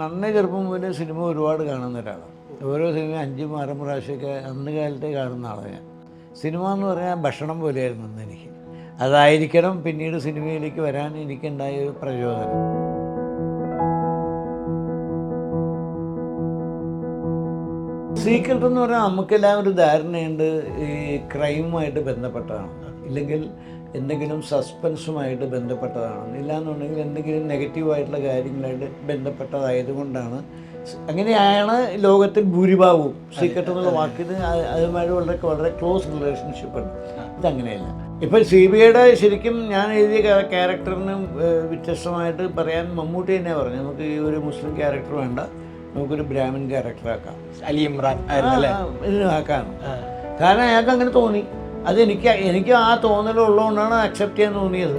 നന്നേ ചെറുപ്പം മുതലേ സിനിമ ഒരുപാട് കാണുന്ന ഒരാളാണ്. ഓരോ സിനിമ 5-6 പ്രാവശ്യമൊക്കെ അന്ന് കാലത്തെ കാണുന്ന ആളാണ് ഞാൻ. സിനിമ എന്ന് പറഞ്ഞാൽ ഭക്ഷണം പോലെയായിരുന്നു അന്ന് എനിക്ക്. അതായിരിക്കണം പിന്നീട് സിനിമയിലേക്ക് വരാൻ എനിക്കുണ്ടായ ഒരു പ്രചോദനം. സീക്രട്ട് എന്ന് പറഞ്ഞാൽ നമുക്കെല്ലാം ഒരു ധാരണയുണ്ട് ഈ ക്രൈമുമായിട്ട് ബന്ധപ്പെട്ടതാണ്, ഇല്ലെങ്കിൽ എന്തെങ്കിലും സസ്പെൻസുമായിട്ട് ബന്ധപ്പെട്ടതാണ്, ഇല്ലാന്നുണ്ടെങ്കിൽ എന്തെങ്കിലും നെഗറ്റീവായിട്ടുള്ള കാര്യങ്ങളായിട്ട് ബന്ധപ്പെട്ടതായതുകൊണ്ടാണ്. അങ്ങനെയാണ് ലോകത്തിൽ ഭൂരിഭാഗവും. സീക്രട്ട് എന്നുള്ള വാക്കിന് അതുമായിട്ട് വളരെ വളരെ ക്ലോസ് റിലേഷൻഷിപ്പ് ഉണ്ട്. ഇതങ്ങനെയല്ല. ഇപ്പം CBIയുടെ ശരിക്കും ഞാൻ എഴുതിയ ക്യാരക്ടറിന് വ്യത്യസ്തമായിട്ട് പറയാൻ മമ്മൂട്ടി തന്നെ പറഞ്ഞു, നമുക്ക് ഈ ഒരു മുസ്ലിം ക്യാരക്ടർ വേണ്ട, നമുക്കൊരു ബ്രാഹ്മിൻ ക്യാരക്ടറാക്കാം, അലി ഇമ്രാൻ ഇതിനാക്കാം. കാരണം അയാൾക്ക് അങ്ങനെ തോന്നി. എനിക്ക് ആ തോന്നലുള്ളതുകൊണ്ടാണ് അക്സെപ്റ്റ് ചെയ്യാൻ തോന്നിയത്.